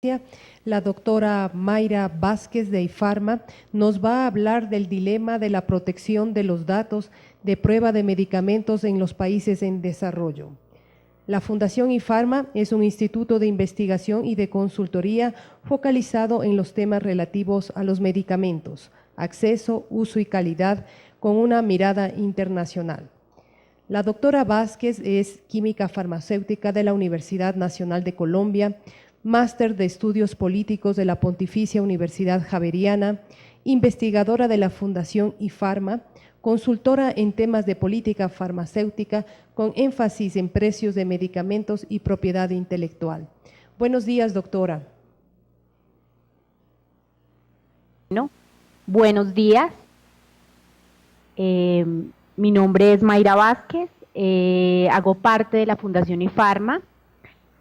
La doctora Mayra Vázquez de IFARMA nos va a hablar del dilema de la protección de los datos de prueba de medicamentos en los países en desarrollo. La Fundación IFARMA es un instituto de investigación y de consultoría focalizado en los temas relativos a los medicamentos, acceso, uso y calidad, con una mirada internacional. La doctora Vázquez es química farmacéutica de la Universidad Nacional de Colombia, máster de Estudios Políticos de la Pontificia Universidad Javeriana, investigadora de la Fundación IFARMA, consultora en temas de política farmacéutica con énfasis en precios de medicamentos y propiedad intelectual. Buenos días, doctora. Bueno, buenos días. Mi nombre es Mayra Vázquez, hago parte de la Fundación IFARMA.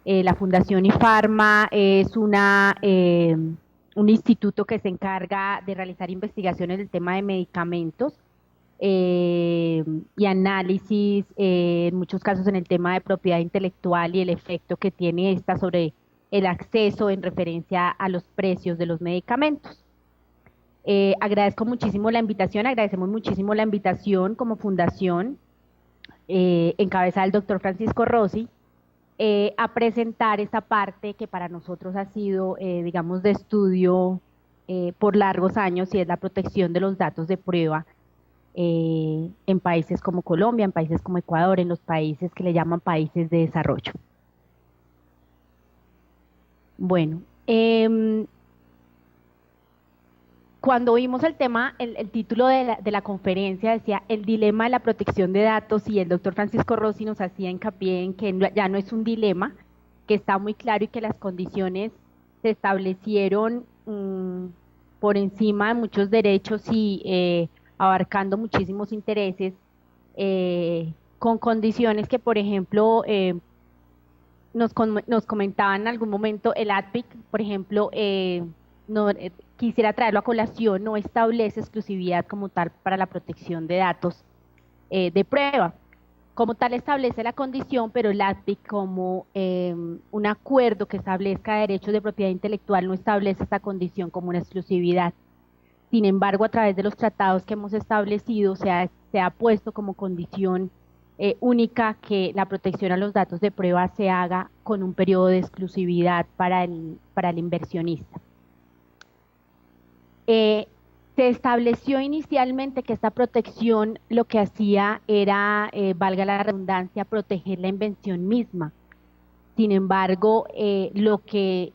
La Fundación IFARMA es un instituto que se encarga de realizar investigaciones del tema de medicamentos y análisis, en muchos casos en el tema de propiedad intelectual y el efecto que tiene esta sobre el acceso en referencia a los precios de los medicamentos. Agradecemos muchísimo la invitación como fundación, encabezada el doctor Francisco Rossi, a presentar esta parte que para nosotros ha sido, digamos, de estudio por largos años, y es la protección de los datos de prueba en países como Colombia, en países como Ecuador, en los países que le llaman países de desarrollo. Bueno, cuando vimos el tema, el título de la conferencia decía el dilema de la protección de datos, y el doctor Francisco Rossi nos hacía hincapié en que ya no es un dilema, que está muy claro y que las condiciones se establecieron por encima de muchos derechos y abarcando muchísimos intereses, con condiciones que, por ejemplo, nos comentaban en algún momento el ADPIC, por ejemplo, quisiera traerlo a colación, no establece exclusividad como tal para la protección de datos de prueba. Como tal establece la condición, pero el ADPIC, como un acuerdo que establezca derechos de propiedad intelectual, no establece esta condición como una exclusividad. Sin embargo, a través de los tratados que hemos establecido, se ha puesto como condición única que la protección a los datos de prueba se haga con un periodo de exclusividad para el inversionista. Se estableció inicialmente que esta protección lo que hacía era, valga la redundancia, proteger la invención misma. Sin embargo, lo que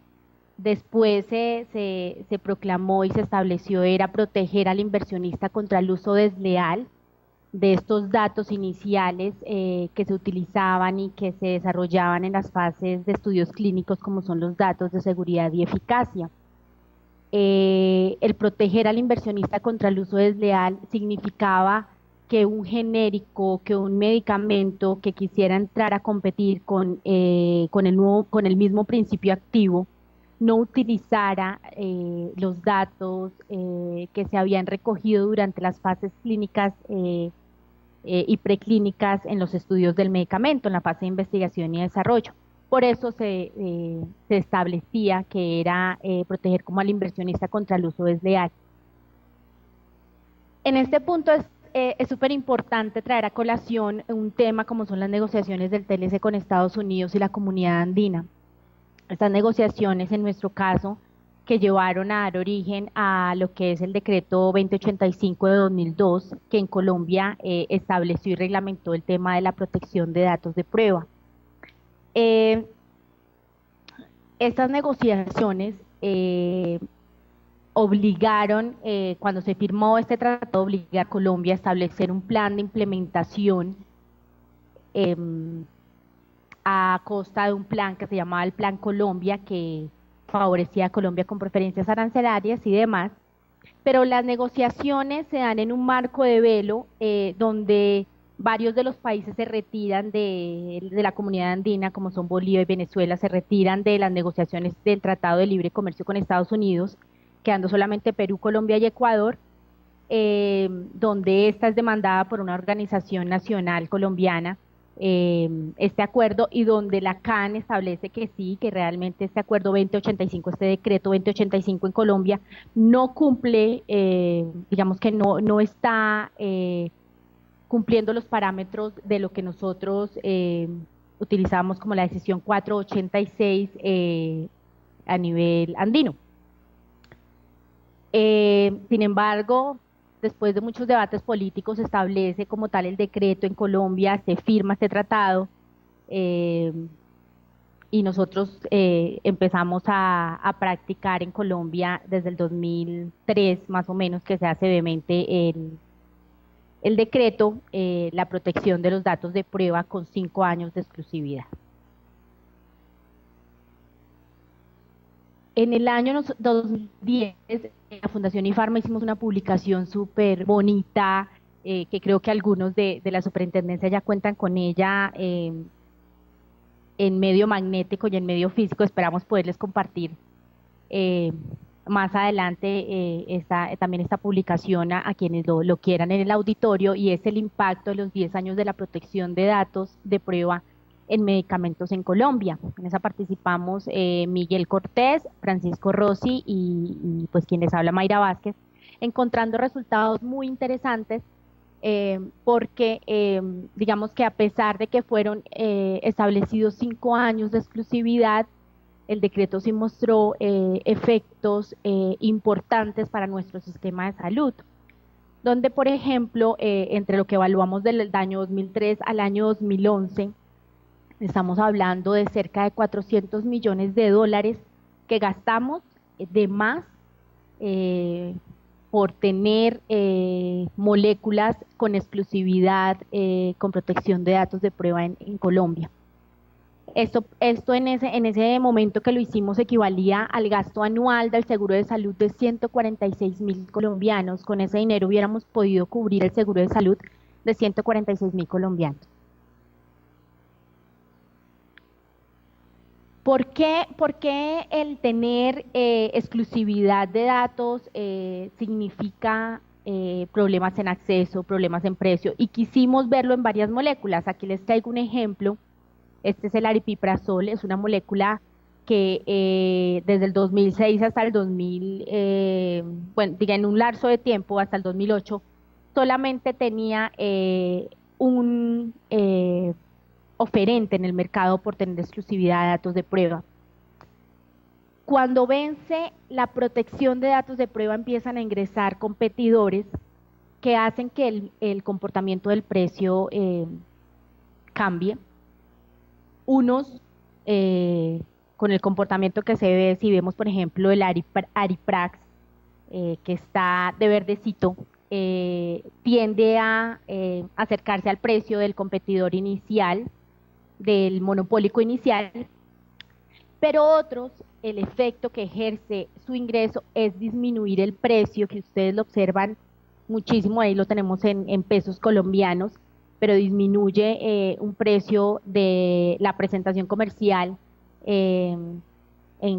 después se proclamó y se estableció era proteger al inversionista contra el uso desleal de estos datos iniciales que se utilizaban y que se desarrollaban en las fases de estudios clínicos, como son los datos de seguridad y eficacia. El proteger al inversionista contra el uso desleal significaba que un genérico, que un medicamento que quisiera entrar a competir con el mismo principio activo, no utilizara los datos que se habían recogido durante las fases clínicas y preclínicas en los estudios del medicamento, en la fase de investigación y desarrollo. Por eso se establecía que era proteger como al inversionista contra el uso desleal. En este punto es súper importante traer a colación un tema como son las negociaciones del TLC con Estados Unidos y la comunidad andina. Estas negociaciones, en nuestro caso, que llevaron a dar origen a lo que es el decreto 2085 de 2002, que en Colombia estableció y reglamentó el tema de la protección de datos de prueba. Estas negociaciones obligaron, cuando se firmó este tratado, obliga a Colombia a establecer un plan de implementación a costa de un plan que se llamaba el Plan Colombia, que favorecía a Colombia con preferencias arancelarias y demás, pero las negociaciones se dan en un marco de velo donde varios de los países se retiran de la comunidad andina, como son Bolivia y Venezuela, se retiran de las negociaciones del Tratado de Libre Comercio con Estados Unidos, quedando solamente Perú, Colombia y Ecuador, donde esta es demandada por una organización nacional colombiana este acuerdo, y donde la CAN establece que sí, que realmente este acuerdo 2085, este decreto 2085 en Colombia no cumple, digamos que no está cumpliendo los parámetros de lo que nosotros utilizamos como la decisión 486 a nivel andino. Sin embargo, después de muchos debates políticos, se establece como tal el decreto en Colombia, se firma este tratado, y nosotros empezamos a practicar en Colombia desde el 2003, más o menos, que se hace vehemente el decreto, la protección de los datos de prueba con 5 años de exclusividad. En el año 2010, en la Fundación IFARMA hicimos una publicación súper bonita, que creo que algunos de la superintendencia ya cuentan con ella en medio magnético y en medio físico. Esperamos poderles compartir más adelante también esta publicación a quienes lo quieran en el auditorio, y es el impacto de los 10 años de la protección de datos de prueba en medicamentos en Colombia. En esa participamos Miguel Cortés, Francisco Rossi y pues quien les habla, Mayra Vázquez, encontrando resultados muy interesantes, porque digamos que a pesar de que fueron establecidos 5 años de exclusividad, el decreto sí mostró efectos importantes para nuestro sistema de salud, donde, por ejemplo, entre lo que evaluamos del año 2003 al año 2011, estamos hablando de cerca de 400 millones de dólares que gastamos de más por tener moléculas con exclusividad, con protección de datos de prueba en Colombia. Esto en ese momento que lo hicimos equivalía al gasto anual del seguro de salud de 146.000 colombianos. Con ese dinero hubiéramos podido cubrir el seguro de salud de 146.000 colombianos. ¿Por qué el tener exclusividad de datos significa problemas en acceso, problemas en precio? Y quisimos verlo en varias moléculas. Aquí les traigo un ejemplo. Este es el aripiprazol, es una molécula que desde el 2006 hasta el 2000, bueno, diga, en un lapso de tiempo, hasta el 2008, solamente tenía un oferente en el mercado por tener exclusividad de datos de prueba. Cuando vence la protección de datos de prueba, empiezan a ingresar competidores que hacen que el comportamiento del precio cambie. Unos con el comportamiento que se ve, si vemos por ejemplo el Ariprax, que está de verdecito, tiende a acercarse al precio del competidor inicial, del monopólico inicial, pero otros, el efecto que ejerce su ingreso es disminuir el precio, que ustedes lo observan muchísimo, ahí lo tenemos en pesos colombianos, pero disminuye un precio de la presentación comercial en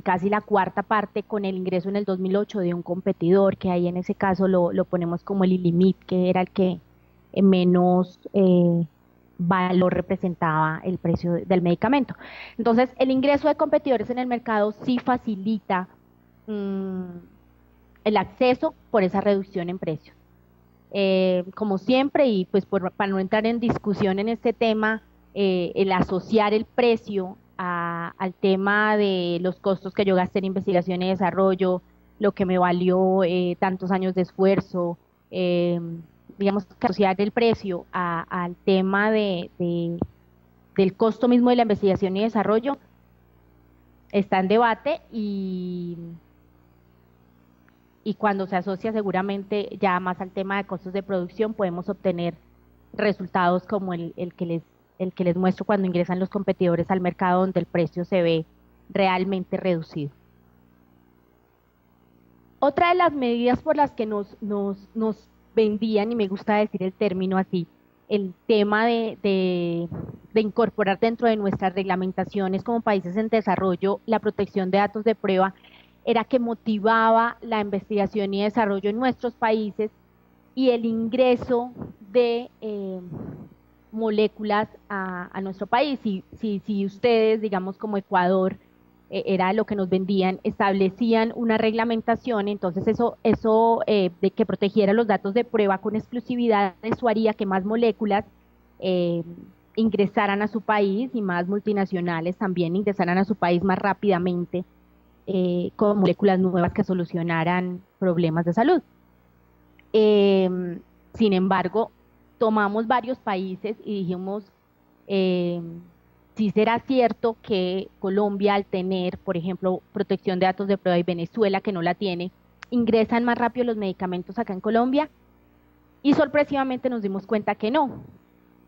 casi la cuarta parte, con el ingreso en el 2008 de un competidor, que ahí en ese caso lo ponemos como el Ilimit, que era el que menos valor representaba el precio del medicamento. Entonces, el ingreso de competidores en el mercado sí facilita el acceso por esa reducción en precios. Como siempre, y pues para no entrar en discusión en este tema, el asociar el precio al tema de los costos que yo gasté en investigación y desarrollo, lo que me valió tantos años de esfuerzo, digamos, que asociar el precio al tema del costo mismo de la investigación y desarrollo, está en debate, y cuando se asocia seguramente ya más al tema de costos de producción, podemos obtener resultados como el que les muestro cuando ingresan los competidores al mercado, donde el precio se ve realmente reducido. Otra de las medidas por las que nos vendían, y me gusta decir el término así, el tema de incorporar dentro de nuestras reglamentaciones como países en desarrollo la protección de datos de prueba, era que motivaba la investigación y desarrollo en nuestros países y el ingreso de moléculas a nuestro país. Si ustedes, digamos como Ecuador, era lo que nos vendían, establecían una reglamentación, entonces eso de que protegiera los datos de prueba con exclusividad, eso haría que más moléculas ingresaran a su país y más multinacionales también ingresaran a su país más rápidamente con moléculas nuevas que solucionaran problemas de salud. Sin embargo, tomamos varios países y dijimos, sí será cierto que Colombia, al tener, por ejemplo, protección de datos de prueba, y Venezuela, que no la tiene, ingresan más rápido los medicamentos acá en Colombia, y sorpresivamente nos dimos cuenta que no,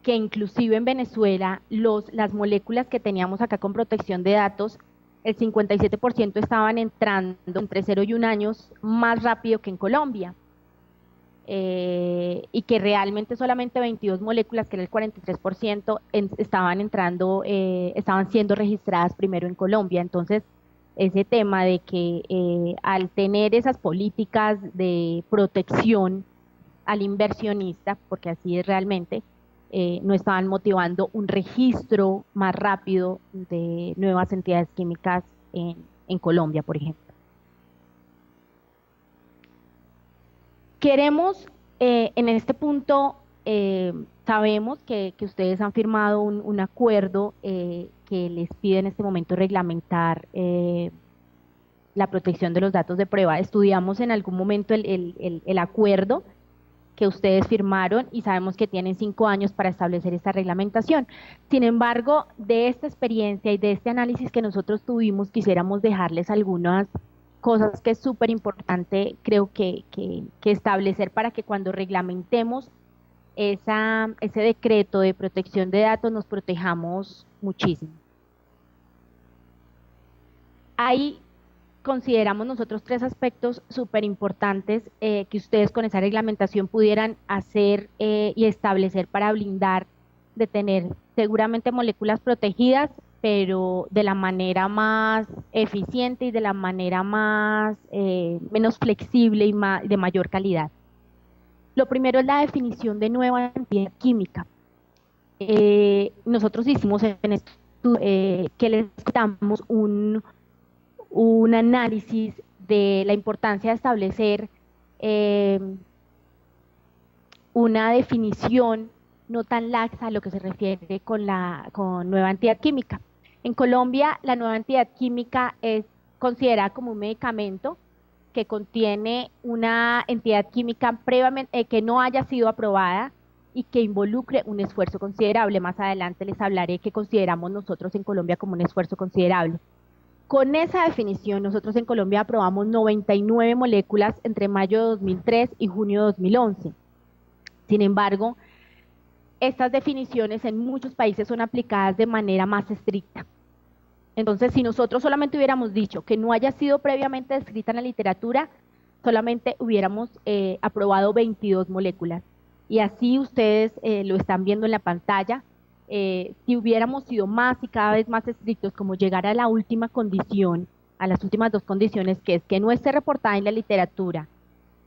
que inclusive en Venezuela las moléculas que teníamos acá con protección de datos, el 57% estaban entrando entre 0 y 1 año más rápido que en Colombia. Y que realmente solamente 22 moléculas, que era el 43%, estaban siendo registradas primero en Colombia. Entonces, ese tema de que al tener esas políticas de protección al inversionista, porque así es realmente, no estaban motivando un registro más rápido de nuevas entidades químicas en Colombia, por ejemplo. Queremos, en este punto, sabemos que ustedes han firmado un acuerdo que les pide en este momento reglamentar la protección de los datos de prueba. Estudiamos en algún momento el acuerdo que ustedes firmaron y sabemos que tienen 5 años para establecer esta reglamentación. Sin embargo, de esta experiencia y de este análisis que nosotros tuvimos, quisiéramos dejarles algunas cosas que es súper importante, creo que establecer para que cuando reglamentemos ese decreto de protección de datos nos protejamos muchísimo. Ahí consideramos nosotros 3 aspectos súper importantes que ustedes con esa reglamentación pudieran hacer y establecer para blindar de tener seguramente moléculas protegidas, pero de la manera más eficiente y de la manera más menos flexible y de mayor calidad. Lo primero es la definición de nueva entidad química. Nosotros hicimos en esto que les damos un análisis de la importancia de establecer una definición no tan laxa a lo que se refiere con nueva entidad química. En Colombia, la nueva entidad química es considerada como un medicamento que contiene una entidad química previamente que no haya sido aprobada y que involucre un esfuerzo considerable. Más adelante les hablaré qué consideramos nosotros en Colombia como un esfuerzo considerable. Con esa definición, nosotros en Colombia aprobamos 99 moléculas entre mayo de 2003 y junio de 2011. Sin embargo, estas definiciones en muchos países son aplicadas de manera más estricta. Entonces, si nosotros solamente hubiéramos dicho que no haya sido previamente descrita en la literatura, solamente hubiéramos aprobado 22 moléculas. Y así ustedes lo están viendo en la pantalla. Si hubiéramos sido más y cada vez más estrictos, como llegar a la última condición, a las últimas 2 condiciones, que es que no esté reportada en la literatura,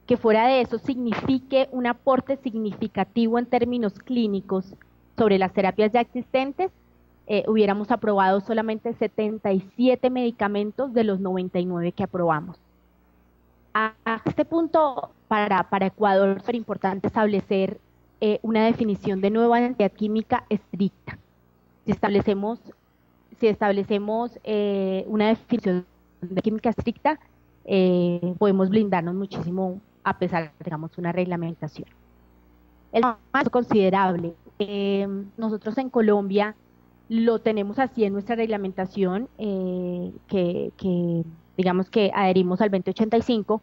que fuera de eso signifique un aporte significativo en términos clínicos sobre las terapias ya existentes, hubiéramos aprobado solamente 77 medicamentos de los 99 que aprobamos. A este punto, para Ecuador, es importante establecer una definición de nueva entidad química estricta. Si establecemos una definición de química estricta, podemos blindarnos muchísimo a pesar de que tengamos una reglamentación. El más considerable, nosotros en Colombia lo tenemos así en nuestra reglamentación, que digamos que adherimos al 2085,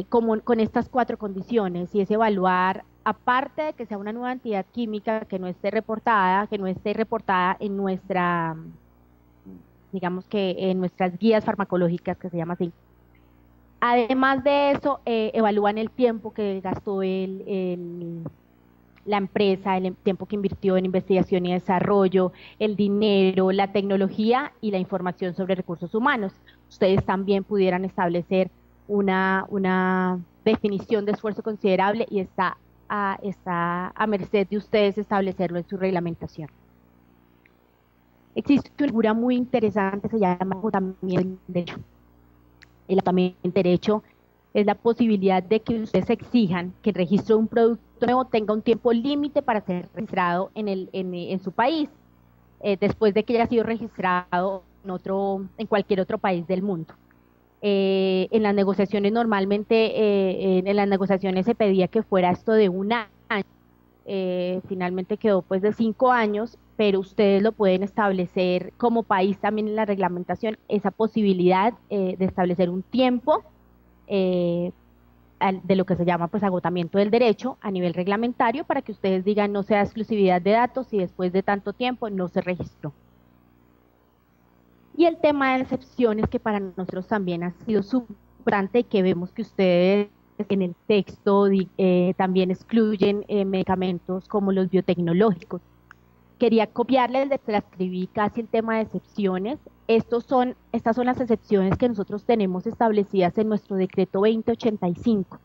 con estas 4 condiciones, y es evaluar, aparte de que sea una nueva entidad química que no esté reportada en nuestra, digamos que en nuestras guías farmacológicas, que se llama así. Además de eso, evalúan el tiempo que gastó la empresa, el tiempo que invirtió en investigación y desarrollo, el dinero, la tecnología y la información sobre recursos humanos. Ustedes también pudieran establecer una definición de esfuerzo considerable y está está a merced de ustedes establecerlo en su reglamentación. Existe una figura muy interesante, se llama agotamiento del derecho. El agotamiento del derecho es la posibilidad de que ustedes exijan que el registro de un producto nuevo tenga un tiempo límite para ser registrado en su país, después de que haya sido registrado en cualquier otro país del mundo. En las negociaciones en las negociaciones se pedía que fuera esto de un año, finalmente quedó pues de 5 años, pero ustedes lo pueden establecer como país también en la reglamentación, esa posibilidad de establecer un tiempo de lo que se llama pues agotamiento del derecho a nivel reglamentario, para que ustedes digan no sea exclusividad de datos y después de tanto tiempo no se registró. Y el tema de excepciones, que para nosotros también ha sido súper importante, y que vemos que ustedes en el texto también excluyen medicamentos como los biotecnológicos. Quería copiarles, transcribí casi el tema de excepciones. Estas son las excepciones que nosotros tenemos establecidas en nuestro decreto 2085.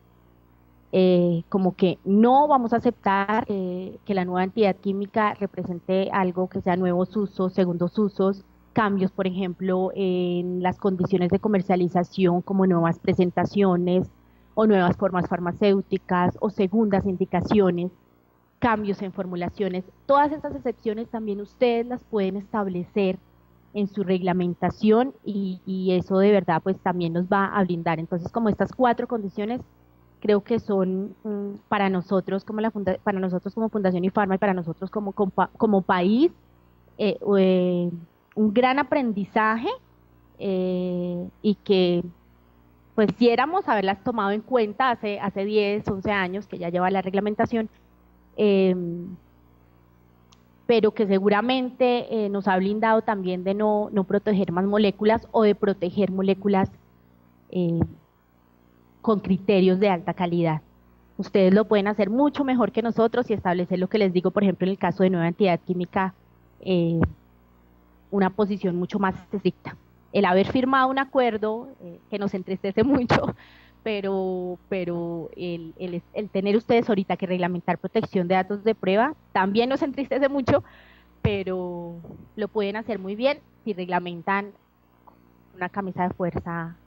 Como que no vamos a aceptar que la nueva entidad química represente algo que sea nuevos usos, segundos usos, cambios, por ejemplo, en las condiciones de comercialización, como nuevas presentaciones o nuevas formas farmacéuticas o segundas indicaciones, cambios en formulaciones. Todas estas excepciones también ustedes las pueden establecer en su reglamentación, y eso de verdad pues también nos va a blindar. Entonces, como estas 4 condiciones creo que son para nosotros como Fundación IFARMA y para nosotros como país un gran aprendizaje, y que pues quisiéramos haberlas tomado en cuenta hace 10, 11 años que ya lleva la reglamentación, pero que seguramente nos ha blindado también de no proteger más moléculas, o de proteger moléculas con criterios de alta calidad. Ustedes lo pueden hacer mucho mejor que nosotros y establecer lo que les digo, por ejemplo, en el caso de nueva entidad química, una posición mucho más estricta. El haber firmado un acuerdo que nos entristece mucho, pero el tener ustedes ahorita que reglamentar protección de datos de prueba también nos entristece mucho, pero lo pueden hacer muy bien si reglamentan una camisa de fuerza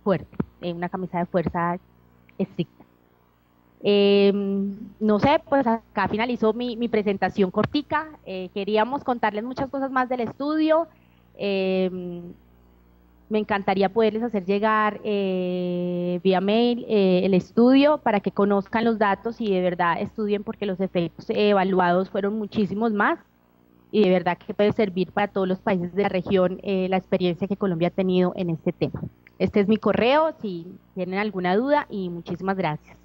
fuerte, una camisa de fuerza estricta. No sé, pues acá finalizó mi presentación cortica. Queríamos contarles muchas cosas más del estudio. Me encantaría poderles hacer llegar vía mail el estudio para que conozcan los datos y de verdad estudien, porque los efectos evaluados fueron muchísimos más, y de verdad que puede servir para todos los países de la región la experiencia que Colombia ha tenido en este tema. Este es mi correo si tienen alguna duda, y muchísimas gracias.